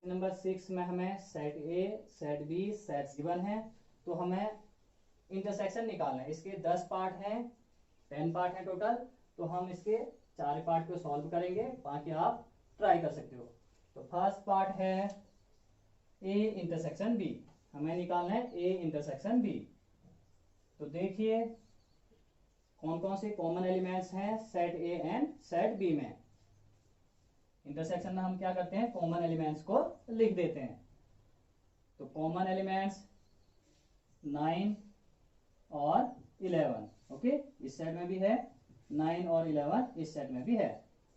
Number 6 में हमें set A, set B, set C one है, तो हमें इंटरसेक्शन निकालना है। इसके 10 पार्ट हैं, 10 पार्ट हैं टोटल, तो हम इसके 4 पार्ट को सॉल्व करेंगे, बाकी आप ट्राई कर सकते हो। तो फर्स्ट पार्ट है ए इंटरसेक्शन बी, हमें निकालना है ए इंटरसेक्शन बी। तो देखिए कौन कौन से कॉमन एलिमेंट्स हैं set A and set B में। इंटरसेक्शन में हम क्या करते हैं, कॉमन एलिमेंट्स को लिख देते हैं। तो कॉमन एलिमेंट्स 9 और 11, ओके, इस सेट में भी है, 9 और 11 इस सेट में भी है।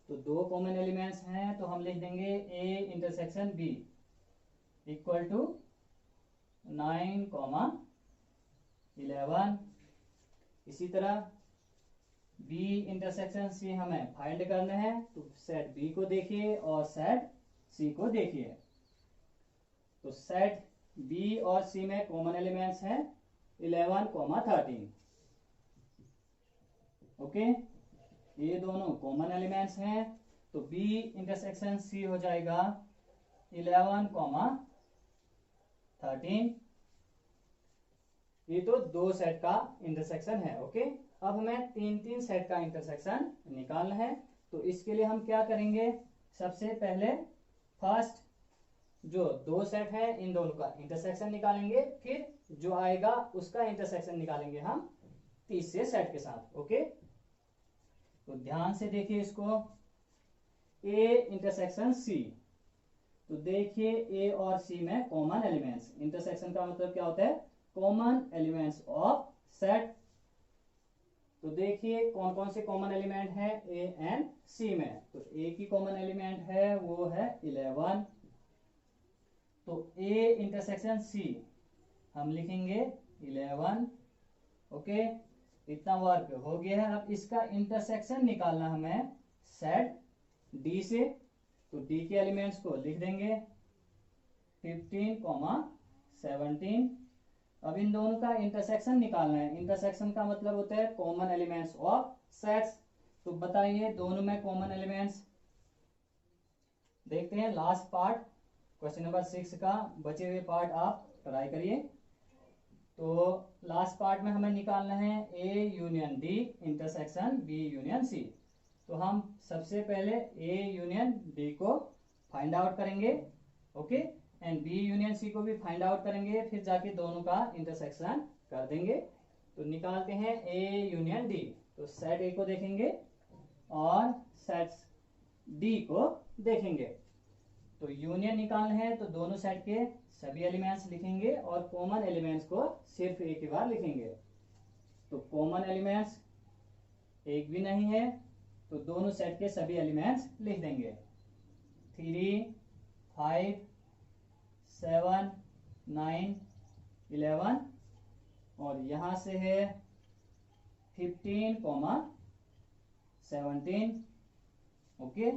तो दो कॉमन एलिमेंट्स हैं, तो हम लिख देंगे A intersection B equal to 9, 11। इसी तरह बी इंटरसेक्शन सी हमें फाइंड करना है, तो सेट बी को देखिए और सेट सी को देखिए। तो सेट बी और सी में कॉमन एलिमेंट्स हैं 11, 13, ओके, ये दोनों कॉमन एलिमेंट्स हैं। तो बी इंटरसेक्शन सी हो जाएगा 11, 13। ये तो दो सेट का इंटरसेक्शन है, ओके। अब हमें 3 सेट का इंटरसेक्शन निकालना है। तो इसके लिए हम क्या करेंगे, सबसे पहले फर्स्ट जो दो सेट है इन दोनों का इंटरसेक्शन निकालेंगे, फिर जो आएगा उसका इंटरसेक्शन निकालेंगे हम तीसरे सेट के साथ, ओके। तो ध्यान से देखिए इसको, ए इंटरसेक्शन सी। तो देखिए ए और सी में कॉमन एलिमेंट्स, इंटरसेक्शन का मतलब क्या होता है, कॉमन एलिमेंट्स ऑफ सेट। तो देखिए कौन कौन से कॉमन एलिमेंट है ए एंड सी में। तो ए की कॉमन एलिमेंट है वो है 11। तो ए इंटरसेक्शन सी हम लिखेंगे 11, ओके। इतना वर्क हो गया है। अब इसका इंटरसेक्शन निकालना हमें सेट डी से। तो डी के एलिमेंट्स को लिख देंगे 15, 17। अब इन दोनों का इंटरसेक्शन निकालना है। इंटरसेक्शन का मतलब होता है कॉमन एलिमेंट्स ऑफ सेट्स। तो बताइए दोनों में कॉमन एलिमेंट्स। देखते हैं लास्ट पार्ट क्वेश्चन नंबर 6 का, बचे हुए पार्ट आप ट्राई करिए। तो लास्ट पार्ट में हमें निकालना है A union D intersection B union C. तो हम सबसे पहले ए यूनियन डी को फाइंड आउट करेंगे, okay, and B union C को भी फाइंड आउट करेंगे, फिर जाके दोनों का इंटरसेक्शन कर देंगे। तो निकालते हैं ए यूनियन डी। तो सेट ए को देखेंगे और सेट डी को देखेंगे। तो यूनियन निकालना है तो दोनों सेट के सभी एलिमेंट्स लिखेंगे और कॉमन एलिमेंट्स को सिर्फ एक ही बार लिखेंगे। तो कॉमन एलिमेंट्स एक भी नहीं है, तो दोनों सेट के सभी एलिमेंट्स लिख देंगे 3, 5, 7, 9, 11 और यहां से है 15, 17, ओके।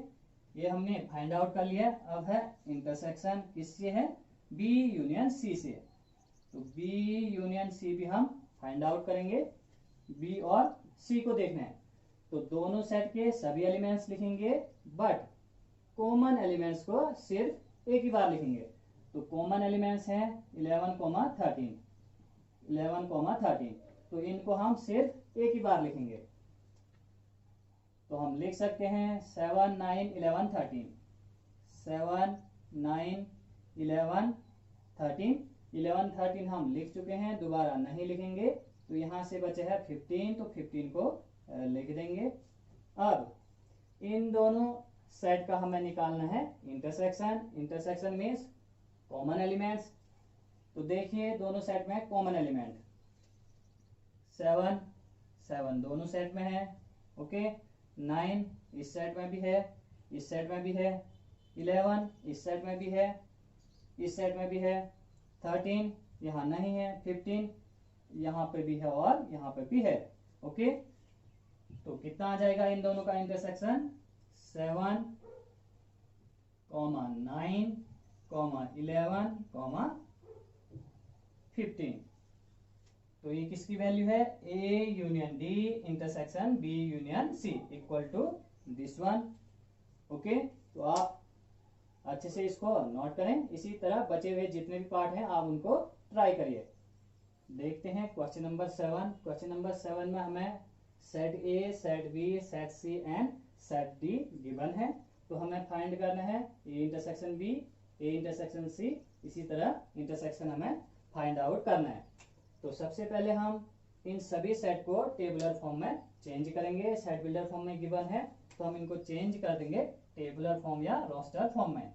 ये हमने फाइंड आउट कर लिया। अब है इंटरसेक्शन किससे है, बी यूनियन सी से। तो बी यूनियन सी भी हम फाइंड आउट करेंगे, बी और सी को देखना है। तो दोनों सेट के सभी एलिमेंट्स लिखेंगे, बट कॉमन एलिमेंट्स को सिर्फ एक ही बार लिखेंगे। तो कॉमन एलिमेंट्स हैं 11, 13, 11, 13। तो इनको हम सिर्फ एक ही बार लिखेंगे। तो हम लिख सकते हैं 7, 9, 11, 13, 7, 9, 11, 13। 11, 13 हम लिख चुके हैं, दोबारा नहीं लिखेंगे। तो यहां से बचे है 15, तो 15 को लिख देंगे। अब इन दोनों सेट का हमें निकालना है intersection. Intersection means common elements. तो देखिए दोनों सेट में कॉमन एलिमेंट 7, 7 दोनों सेट में है, ओके। 9 इस सेट में भी है, इस सेट में भी है। 11 इस सेट में भी है, इस सेट में भी है। 13 यहाँ नहीं है। 15 यहाँ पे भी है और यहाँ पे भी है, ओके। तो कितना आ जाएगा इन दोनों का इंटरसेक्शन, 7, 9, 11, 15। तो ये किसकी वैल्यू है, A union D intersection B union C equal to this one, okay. तो आप अच्छे से इसको नोट करें। इसी तरह बचे हुए जितने भी पार्ट हैं आप उनको ट्राई करिए। देखते हैं क्वेश्चन नंबर 7। क्वेश्चन नंबर 7 में हमें set A, set B, set C and set D given है। तो हमें फाइंड करना है A intersection B, A intersection C, इसी तरह इंटरसेक्शन हमें फाइंड आउट करना है। तो सबसे पहले हम इन सभी सेट को टेबुलर फॉर्म में चेंज करेंगे। सेट बिल्डर फॉर्म में गिवन है तो हम इनको चेंज कर देंगे टेबुलर फॉर्म या रोस्टर फॉर्म में।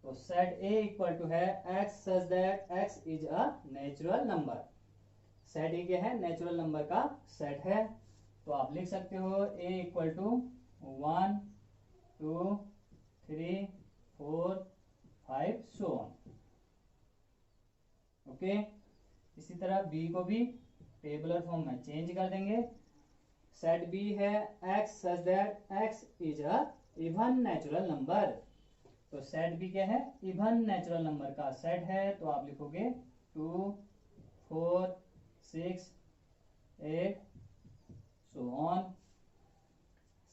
तो सेट ए इक्वल टू है x such that x is a natural number. Set ए क्या है? नेचुरल नंबर का सेट है। तो आप लिख सकते हो a equal to 1 2 3 4 5 so on. Okay, इसी तरह b को भी टेबुलर फॉर्म में चेंज कर देंगे। सेट b है x such that x is a even natural number. तो सेट बी क्या है? इवन नेचुरल नंबर का सेट है। तो आप लिखोगे 2 4 6 8 so on.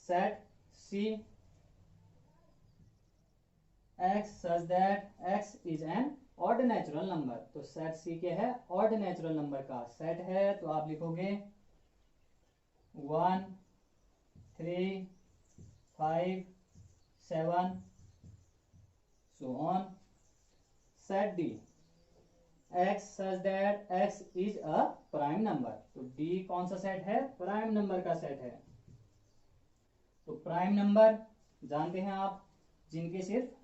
Set C x such that x is an odd natural number. तो सेट सी क्या है? ऑड नेचुरल नंबर का सेट है। तो आप लिखोगे 1 3 5 7 so on. Set D x such that x is a prime number। तो D कौन सा सेट है? प्राइम नंबर का सेट है। तो प्राइम नंबर जानते हैं आप, जिनके सिर्फ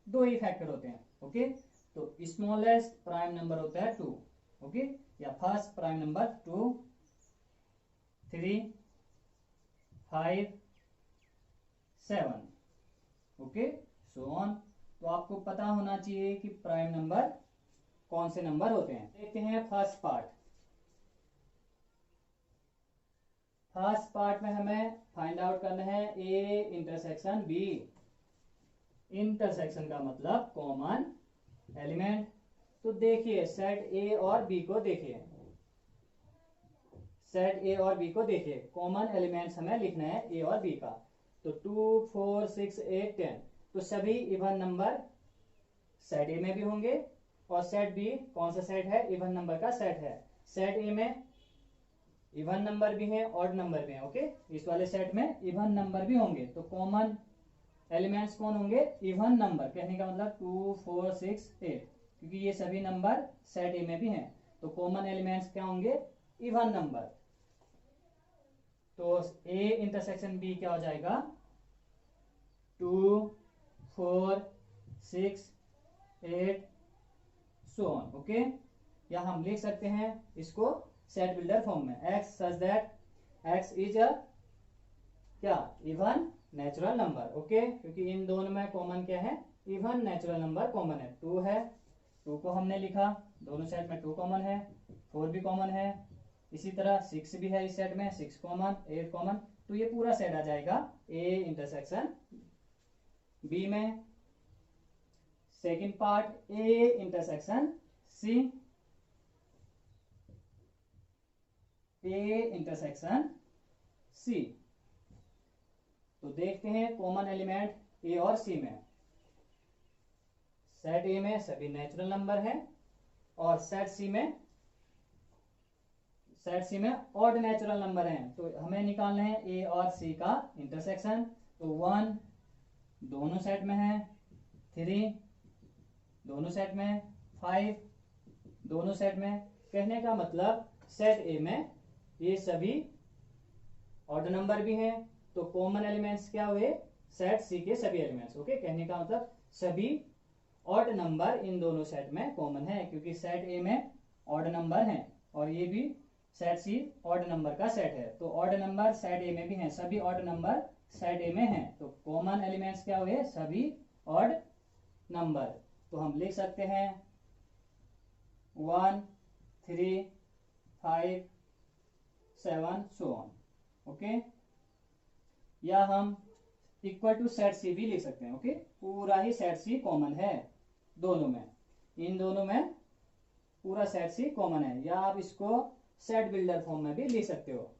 दो ही फैक्टर होते हैं। ओके, तो स्मॉलेस्ट प्राइम नंबर होता है 2। ओके, या first prime number 2 3 5 7। Okay, so on. तो आपको पता होना चाहिए कि प्राइम नंबर कौन से नंबर होते हैं। देखते हैं फर्स्ट पार्ट। फर्स्ट पार्ट में हमें फाइंड आउट करना है ए इंटरसेक्शन बी। इंटरसेक्शन का मतलब कॉमन एलिमेंट। तो देखिए सेट ए और बी को देखिए, सेट ए और बी को देखिए, कॉमन एलिमेंट्स हमें लिखना है ए और बी का। तो 2 4 6 8 10, तो सभी इवन नंबर सेट ए में भी होंगे। और सेट बी कौन सा सेट है? इवन नंबर का सेट है। सेट ए में इवन नंबर भी हैं, ऑड नंबर भी हैं। ओके, इस वाले सेट में इवन नंबर भी होंगे। तो कॉमन एलिमेंट्स कौन होंगे? Even number. कहने का मतलब 2 4 6 8, क्योंकि ये सभी नंबर सेट ए में भी हैं। तो कॉमन एलिमेंट्स क्या होंगे? Even number. तो ए इंटरसेक्शन बी क्या हो जाएगा? 2 4 6 8 सो ऑन। ओके, या हम लिख सकते हैं इसको सेट बिल्डर फॉर्म में x such that x is a क्या? Even natural number. ओके, क्योंकि इन दोनों में कॉमन क्या है? इवन नेचुरल नंबर कॉमन है। 2 है, 2 को हमने लिखा, दोनों सेट में 2 कॉमन है, 4 भी कॉमन है, इसी तरह 6 भी है इस सेट में, 6 कॉमन, 8 कॉमन। तो ये पूरा सेट आ जाएगा ए इंटरसेक्शन बी में। Second part A intersection C, A intersection C. तो देखते हैं कॉमन एलिमेंट ए और सी में। सेट ए में सभी नेचुरल नंबर है और सेट सी में ऑड नेचुरल नंबर हैं। तो हमें निकालना है ए और सी का इंटरसेक्शन। तो 1 दोनों सेट में है, 3 दोनों सेट में, 5 दोनों सेट में। कहने का मतलब सेट ए में ये सभी ऑड नंबर भी हैं। तो कॉमन एलिमेंट्स क्या हुए? सेट सी के सभी एलिमेंट्स। ओके, कहने का मतलब सभी ऑड नंबर इन दोनों सेट में कॉमन है, क्योंकि सेट ए में ऑड नंबर हैं और ये भी सेट सी ऑड नंबर का सेट है। तो ऑड नंबर सेट ए में भी हैं, सभी ऑड नंबर सेट ए में हैं। तो कॉमन एलिमेंट्स क्या हुए? सभी ऑड नंबर। तो हम लिख सकते हैं 1 3 5 7 सो ऑन। ओके, या हम इक्वल टू सेट सी भी लिख सकते हैं। ओके, पूरा ही सेट सी कॉमन है दोनों में, इन दोनों में पूरा सेट सी कॉमन है। या आप इसको सेट बिल्डर फॉर्म में भी लिख सकते हो।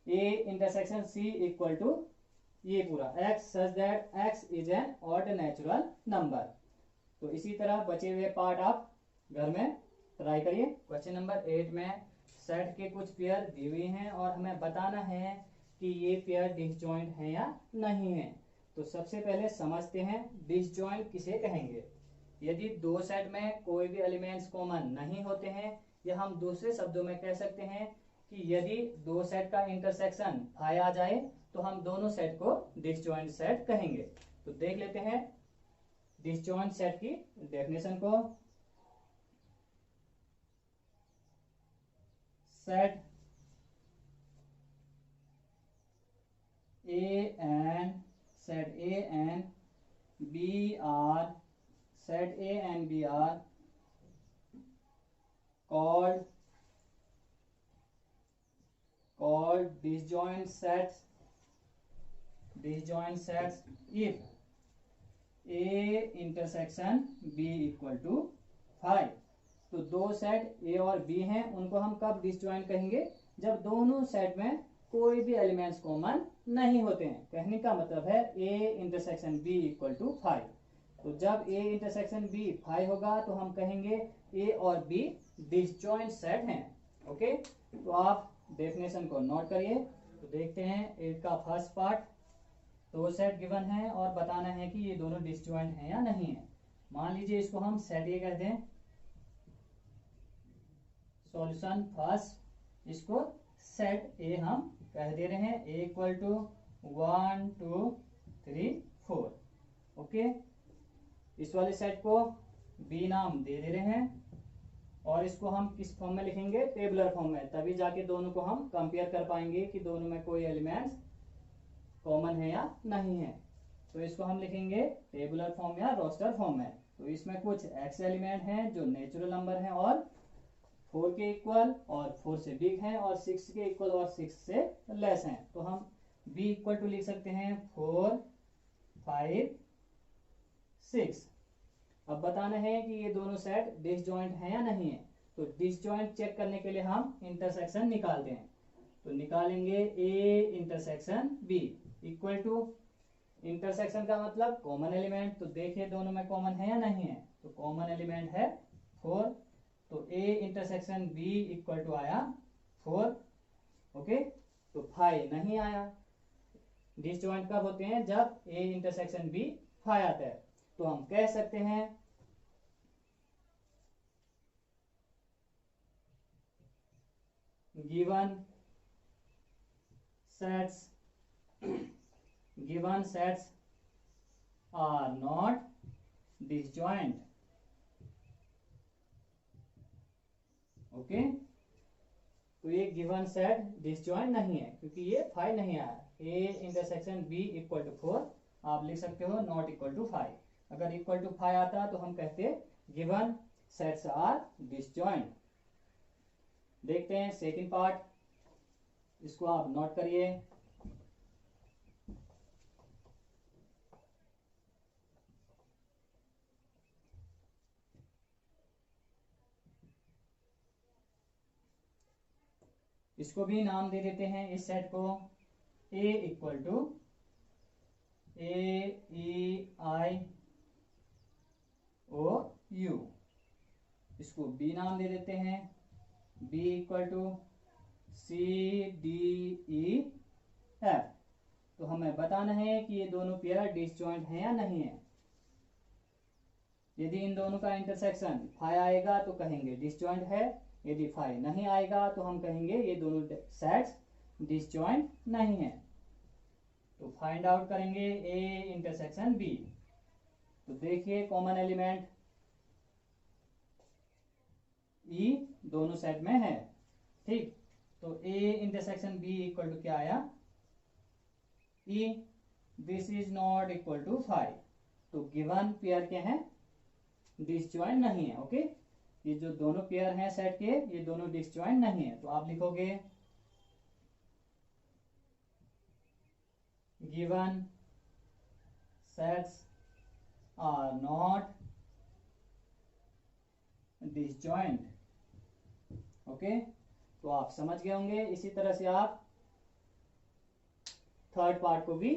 A intersection C equal to ये पूरा x such that x is an odd natural number. तो इसी तरह बचे हुए पार्ट आप घर में ट्राई करिए। क्वेश्चन नंबर 8 में सेट के कुछ पेयर दी हुई हैं और हमें बताना है कि ये पेयर डिसजॉइंट है या नहीं है। तो सबसे पहले समझते हैं डिसजॉइंट किसे कहेंगे। यदि दो सेट में कोई भी एलिमेंट्स कॉमन नहीं होते हैं, या हम दूसरे शब्दों में कह सकते हैं कि यदि दो सेट का इंटरसेक्शन फाई आ जाए तो हम दोनों सेट को डिसजॉइंट सेट कहेंगे। तो देख लेते हैं डिसजॉइंट सेट की डेफिनेशन को। Set A and B are called disjoint sets if A intersection B equal to 5। तो दो सेट ए और बी हैं, उनको हम कब डिसजॉइंट कहेंगे, जब दोनों सेट में कोई भी एलिमेंट्स कॉमन नहीं होते हैं। कहने का मतलब है A intersection B equal to 5। तो जब ए इंटरसेक्शन बी 5 होगा तो हम कहेंगे ए और बी डिसजॉइंट सेट हैं। ओके, तो आप डेफिनेशन को नोट करिए। तो देखते हैं 8 का फर्स्ट पार्ट। दो सेट गिवन है और बताना है कि ये दोनों डिसजॉइंट हैं या नहीं है। मान लीजिए इसको हम सेट ए कहते हैं। सॉल्यूशन फर्स्ट, इसको सेट ए हम कह दे रहे हैं। ए इक्वल टू 1 2 3 4। ओके, इस वाले सेट को बी नाम दे दे रहे हैं और इसको हम किस फॉर्म में लिखेंगे, टेबुलर फॉर्म में। तभी जाके दोनों को हम कंपेयर कर पाएंगे कि दोनों में कोई एलिमेंट्स कॉमन है या नहीं है। तो इसको हम लिखेंगे टेबुलर फॉर्म या रोस्टर फॉर्म में। तो इसमें कुछ एक्स एलिमेंट हैं जो नेचुरल नंबर हैं और 4 के इक्वल और 4 से बिग हैं, और 6 के इक्वल और 6 से लेस हैं। तो हम b इक्वल टू लिख सकते हैं 4 5 6। अब बताना है कि ये दोनों सेट डिसजॉइंट हैं या नहीं है। तो डिसजॉइंट चेक करने के लिए हम इंटरसेक्शन निकालते हैं। तो निकालेंगे a intersection b equal to, intersection का मतलब कॉमन एलिमेंट। तो देखिए दोनों में कॉमन है या नहीं है। तो कॉमन एलिमेंट है 4। तो a intersection b equal to आया 4। ओके, तो 5 नहीं आया। डिसजॉइंट कब होते हैं, जब a इंटरसेक्शन b 5 आता है। तो हम कह सकते हैं given sets are not disjoint। Okay, तो ये गिवन सेट डिसजॉइंट नहीं है क्योंकि ये 5 नहीं आया। a intersection b equal to 4 आप लिख सकते हो, नॉट इक्वल टू 5। अगर इक्वल टू 5 आता तो हम कहते गिवन सेट्स आर डिसजॉइंट। देखते हैं सेकंड पार्ट, इसको आप नोट करिए। इसको भी नाम दे देते हैं इस सेट को a इक्वल टू AEIOU। इसको b नाम दे देते हैं, b इक्वल टू CDEF। तो हमें बताना है कि ये दोनों पेयर डिसजॉइंट हैं या नहीं है। यदि इन दोनों का इंटरसेक्शन 5 आएगा तो कहेंगे डिसजॉइंट है, यदि 5 नहीं आएगा तो हम कहेंगे ये दोनों सेट्स डिसजॉइंट नहीं है। तो फाइंड आउट करेंगे a इंटरसेक्शन b। तो देखिए कॉमन एलिमेंट e दोनों सेट में है, ठीक। तो a intersection b equal to क्या आया, e। This is not equal to 5। तो गिवन पेयर क्या है, डिसजॉइंट नहीं है। ओके, ये जो दोनों पेयर हैं सेट के, ये दोनों डिसजॉइंट नहीं है। तो आप लिखोगे given sets are not disjoint. Okay, तो आप समझ गए होंगे। इसी तरह से आप थर्ड पार्ट को भी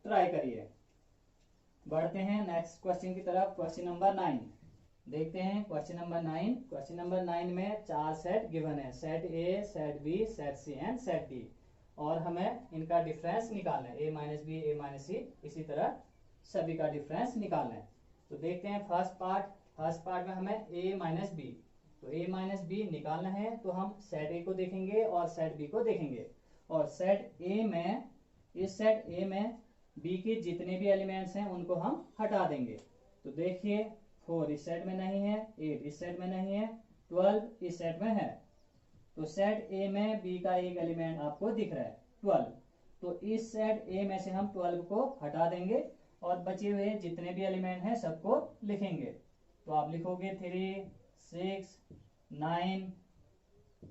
ट्राई करिए। बढ़ते हैं नेक्स्ट क्वेश्चन की तरफ। क्वेश्चन नंबर 9 देखते हैं। क्वेश्चन नंबर 9, क्वेश्चन नंबर 9 में 4 सेट गिवन है, set A, set B, set C and set D, और हमें इनका डिफरेंस निकालना है, A minus B, A minus C, इसी तरह सभी का डिफरेंस निकालना है। तो देखते हैं फर्स्ट पार्ट में हमें ए माइनस बी, तो ए माइनस बी निकालना है, तो हम सेट ए को देखेंगे और सेट बी को देखेंगे। और सेट ए में, इस सेट ए में बी के जितने भी एलिमेंट्स हैं उनको हम हटा देंगे। तो देखिए 4 इस सेट में नहीं है, 8 इस सेट में नहीं है, 12 इस सेट में है। तो सेट ए में बी का एक एलिमेंट आपको दिख रहा है 12, तो इस सेट ए में से हम 12 को हटा देंगे और बचे हुए जितने भी एलिमेंट हैं सबको लिखेंगे। तो आप लिखोगे 3, 6, 9,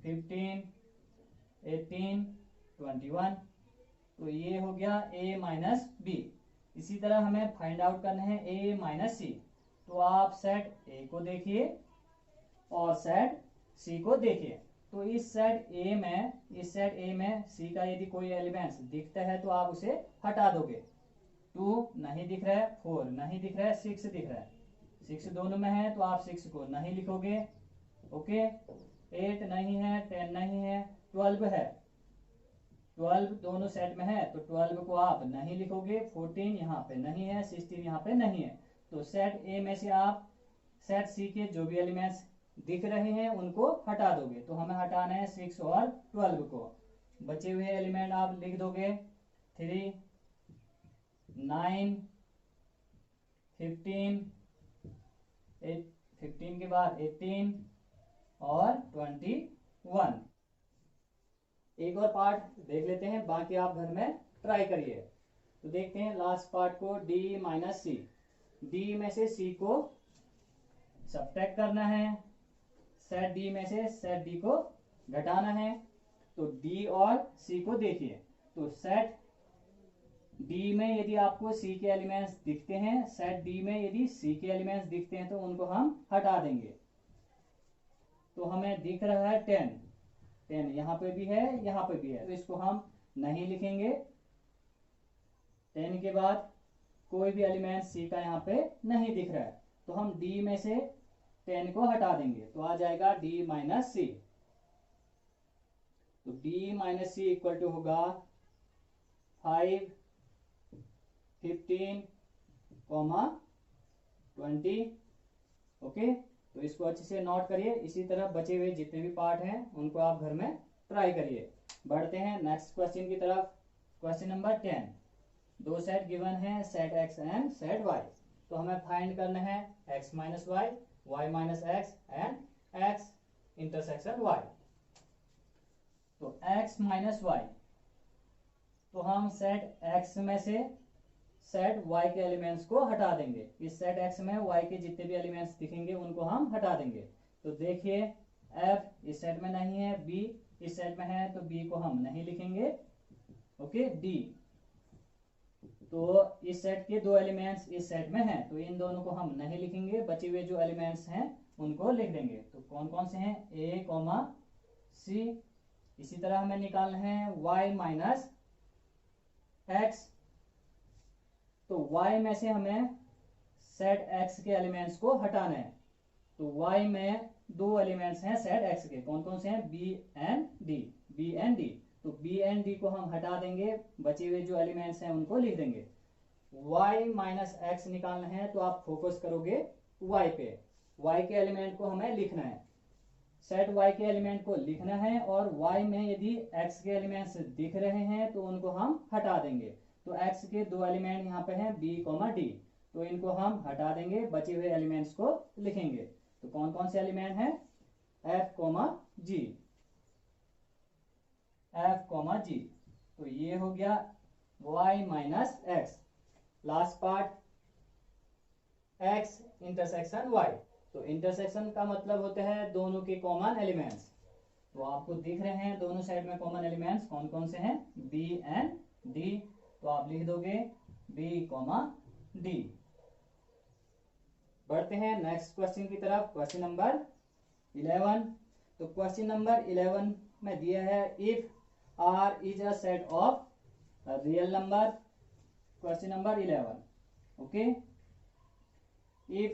15, 18, 21। तो ये हो गया a माइनस बी। इसी तरह हमें फाइंड आउट करना है a माइनस सी। तो आप सेट a को देखिए और सेट c को देखिए। तो इस सेट a में c का यदि कोई एलिमेंट्स दिखता है तो आप उसे हटा दोगे। 2 नहीं दिख रहा है, 4 नहीं दिख रहा है, 6 दिख रहा है, 6 दोनों में है तो आप 6 को नहीं लिखोगे। ओके, 8 नहीं है, 10 नहीं है, 12 है, 12 दोनों सेट में है तो 12 को आप नहीं लिखोगे। 14 यहाँ पे नहीं है, 16 यहाँ पे नहीं है। तो सेट ए में से आप सेट सी के जो भी एलिमेंट्स दिख रहे हैं उनको हटा दोगे। तो हमें हटाना है 6 और 12 को। बचे हुए एलिमेंट आप लिख दोगे 3, 9, 15, 15 के बाद 18 और 21। एक और पार्ट देख लेते हैं, बाकी आप घर में ट्राई करिए। तो देखते हैं लास्ट पार्ट को, d माइनस सी। डी में से सी को सब्ट्रैक्ट करना है, सेट डी में से सेट डी को घटाना है। तो डी और सी को देखिए। तो सेट डी में यदि आपको सी के एलिमेंट्स दिखते हैं, सेट डी में यदि सी के एलिमेंट्स दिखते हैं तो उनको हम हटा देंगे। तो हमें दिख रहा है 10 यहाँ पे भी है, यहाँ पे भी है, तो इसको हम नहीं लिखेंगे। 10 के बाद कोई भी एलिमेंट सी का यहाँ पे नहीं दिख रहा है, तो हम डी में से 10 को हटा देंगे। तो आ जाएगा डी माइनस सी। तो D minus C equal to होगा 5, 15, 20। ओके, तो इसको अच्छे से नोट करिए। इसी तरह बचे हुए जितने भी पार्ट हैं उनको आप घर में ट्राई करिए। बढ़ते हैं नेक्स्ट क्वेश्चन की तरफ। क्वेश्चन नंबर 10, 2 सेट गिवन है, set x and set y। तो हमें फाइंड करना है x minus Y, y minus X and x intersection y। तो x माइनस वाई, तो हम सेट x में से सेट y के एलिमेंट्स को हटा देंगे। इस सेट x में y के जितने भी एलिमेंट्स दिखेंगे उनको हम हटा देंगे। तो देखिए f इस सेट में नहीं है, b इस सेट में है तो b को हम नहीं लिखेंगे। ओके, d, तो इस सेट के 2 एलिमेंट्स इस सेट में हैं तो इन दोनों को हम नहीं लिखेंगे, बचे हुए जो एलिमेंट्स हैं उनको लिख देंगे। तो कौन कौन से हैं, a, c। इसी तरह हमें निकालना है y माइनस एक्स। तो y में से हमें सेट x के एलिमेंट्स को हटाना है। तो y में 2 एलिमेंट्स हैं सेट x के, कौन कौन से हैं, b एंड d। तो b एंड d को हम हटा देंगे, बचे हुए जो एलिमेंट्स हैं उनको लिख देंगे। y माइनस एक्स निकालना है तो आप फोकस करोगे y पे, y के एलिमेंट को हमें लिखना है, सेट y के एलिमेंट को लिखना है। और y में यदि x के एलिमेंट्स दिख रहे हैं तो उनको हम हटा देंगे। तो x के 2 एलिमेंट यहाँ पे हैं b, d, तो इनको हम हटा देंगे, बचे हुए एलिमेंट्स को लिखेंगे। तो कौन कौन से एलिमेंट हैं, f, g। तो ये हो गया y minus x. Last part x intersection y। तो इंटरसेक्शन का मतलब होता है दोनों के कॉमन एलिमेंट्स। तो आपको दिख रहे हैं दोनों साइड में कॉमन एलिमेंट्स कौन कौन से हैं, b एंड d। तो आप लिख दोगे b, d। बढ़ते हैं नेक्स्ट क्वेश्चन की तरफ, क्वेश्चन नंबर 11। तो क्वेश्चन नंबर 11 में दिया है if r is a set of real number. Question number 11. Okay, if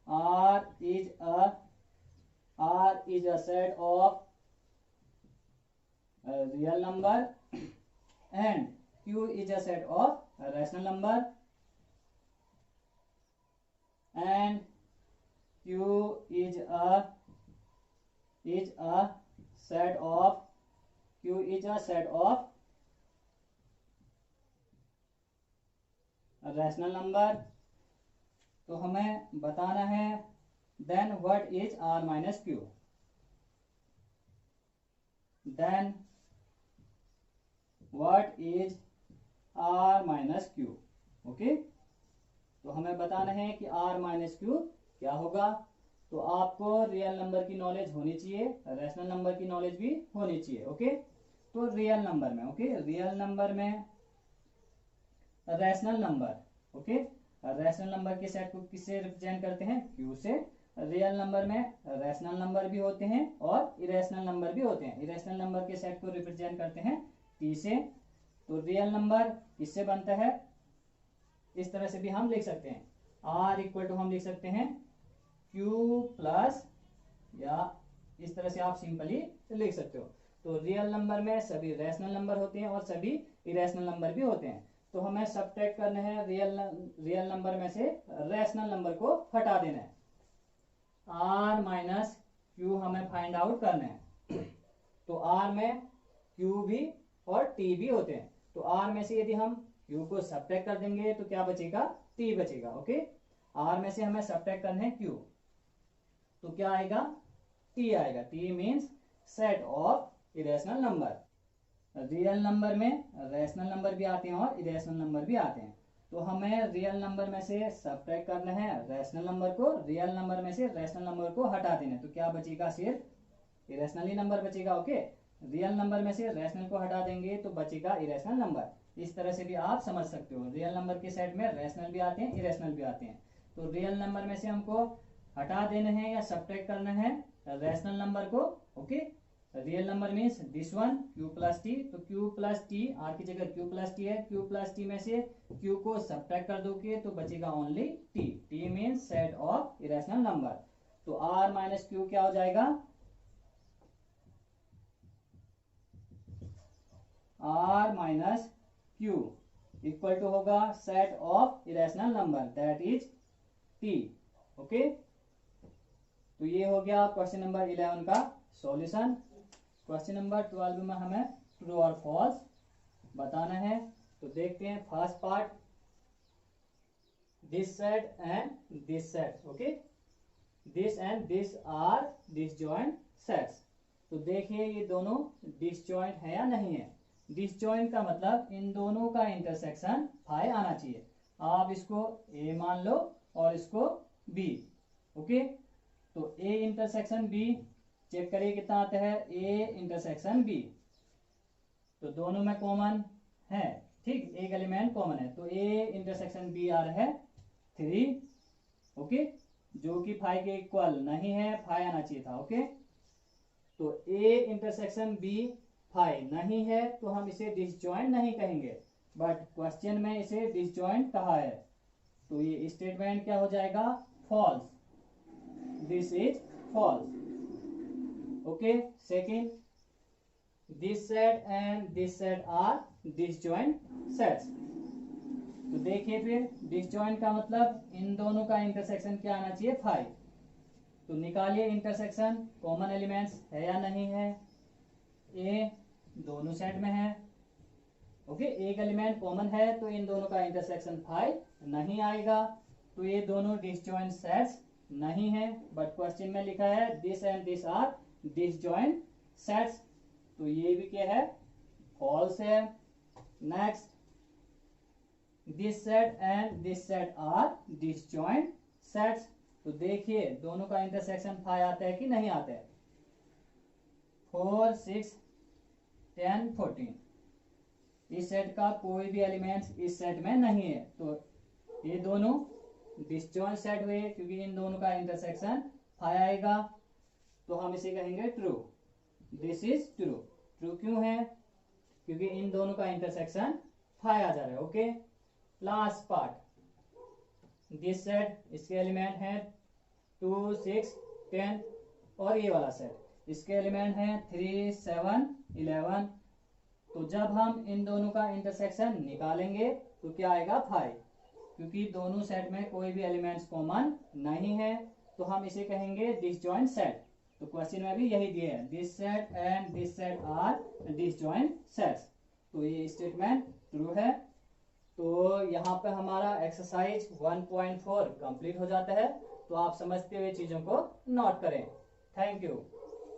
R is a set of real number and Q is a set of rational number and Q is a set of rational number, तो हमें बताना है then what is R minus Q. Then what is R minus Q. Okay, तो हमें बताना है कि R minus Q क्या होगा. तो आपको रियल नंबर की नॉलेज होनी चाहिए, रैशनल नंबर की नॉलेज भी होनी चाहिए. ओके, तो रियल नंबर में, रियल नंबर में रैशनल नंबर, रैशनल नंबर के सेट को किससे रिप्रेजेंट करते हैं? क्यू से. रियल नंबर में रैशनल नंबर भी होते हैं और इरेशनल नंबर भी होते हैं. इरेशनल नंबर के सेट को रिप्रेजेंट करते हैं टी से. तो रियल नंबर किससे बनता है? इस तरह से भी हम लिख सकते हैं. आर इक्वल टू हम लिख सकते हैं क्यू प्लस, या इस तरह से आप सिंपली लिख सकते हो. तो रियल नंबर में सभी रैशनल नंबर होते हैं और सभी इरेशनल नंबर भी होते हैं. तो हमें सब्ट्रैक्ट करना है रियल नंबर में से रैशनल नंबर को हटा देना है. आर माइनस क्यू हमें फाइंड आउट करना है. तो आर में क्यू भी और टी भी होते हैं. तो आर में से यदि हम क्यू को सब्ट्रैक्ट कर देंगे तो क्या बचेगा? टी बचेगा. ओके, आर में से हमें सब्ट्रैक्ट करना है क्यू, तो क्या आएगा? टी आएगा. T means set of irrational number. Real number में रैशनल नंबर भी आते हैं और इरेशनल नंबर भी आते हैं. तो हमें रियल नंबर में से सब्ट्रैक्ट करना है रैशनल नंबर को, रियल नंबर में से रैशनल नंबर को हटा देना है. तो क्या बचेगा? सिर्फ इरेशनल ही नंबर बचेगा. ओके, रियल नंबर में से रैशनल को हटा देंगे तो बचेगा इरेशनल नंबर. इस तरह से भी आप समझ सकते हो. रियल नंबर के सेट में रैशनल भी आते हैं, इरेशनल भी आते हैं. तो रियल नंबर में से हमको हटा देना है या सब्ट्रैक्ट करना है रैशनल नंबर को. Okay, real number means this one Q plus T. तो क्यू प्लस टी, आर की जगह क्यू प्लस टी है. क्यू प्लस टी में से क्यू को सब्ट्रैक्ट कर दोगे तो बचेगा only T. T means set of irrational number. तो आर माइनस क्यू क्या हो जाएगा? R minus Q equal to होगा set of irrational number, that is T. Okay, तो ये हो गया क्वेश्चन नंबर 11 का सॉल्यूशन. क्वेश्चन नंबर 12 में हमें ट्रू और फॉल्स बताना है. तो देखते हैं first part, this set and this set. Okay, this and this are disjoint sets. तो देखिए ये दोनों डिसजॉइंट है या नहीं है. डिसजॉइंट का मतलब इन दोनों का इंटरसेक्शन फाई आना चाहिए. आप इसको ए मान लो और इसको बी. ओके, तो ए इंटरसेक्शन बी चेक करिए कितना आता है. ए इंटरसेक्शन बी, तो दोनों में कॉमन है. ठीक, एक एलिमेंट कॉमन है. तो ए इंटरसेक्शन बी आ रहा है 3. ओके, जो कि फाई के इक्वल नहीं है, फाई आना चाहिए था. ओके, तो ए इंटरसेक्शन बी फाई नहीं है तो हम इसे डिसजॉइंट नहीं कहेंगे, बट क्वेश्चन में इसे डिसजॉइंट कहा है. तो ये स्टेटमेंट क्या हो जाएगा? False. This is false. Okay, second, this set and this set are disjoint sets. तो देखिए फिर डिसजॉइंट का मतलब इन दोनों का इंटरसेक्शन क्या आना चाहिए? 5. तो निकालिए इंटरसेक्शन, कॉमन एलिमेंट्स है या नहीं है. ए दोनों सेट में है. ओके, एक एलिमेंट कॉमन है तो इन दोनों का इंटरसेक्शन 5 नहीं आएगा. तो ये दोनों डिसजॉइंट सेट्स नहीं है, बट क्वेश्चन में लिखा है this and this are disjoint sets. तो ये भी क्या है? फॉल्स है. Next, this set and this set are disjoint sets. तो देखिए दोनों का इंटरसेक्शन 5 आता है कि नहीं आता है. 4, 6, 10, 14. इस सेट का कोई भी एलिमेंट्स इस सेट में नहीं है. तो ये दोनों डिसजॉइंट सेट हुए क्योंकि इन दोनों का इंटरसेक्शन 5 आएगा. तो हम इसे कहेंगे true. This is true. True क्यों है? क्योंकि इन दोनों का इंटरसेक्शन 5 आ जा रहा है. Okay, last part this set, इसके एलिमेंट हैं 2 6 10 और ये वाला सेट इसके एलिमेंट हैं 3 7 11। तो जब हम इन दोनों का इंटरसेक्शन निकालेंगे तो क्या आएगा 5, क्योंकि दोनों सेट में कोई भी एलिमेंट्स कॉमन नहीं है तो हम इसे कहेंगे डिसजॉइंट सेट। तो क्वेश्चन में भी यही दिया है, this set and this set are disjoint sets. तो ये स्टेटमेंट ट्रू है। तो यहाँ पे हमारा एक्सरसाइज 1.4 कंप्लीट हो जाता है। तो आप समझते हुए चीजों को नोट करें। Thank you.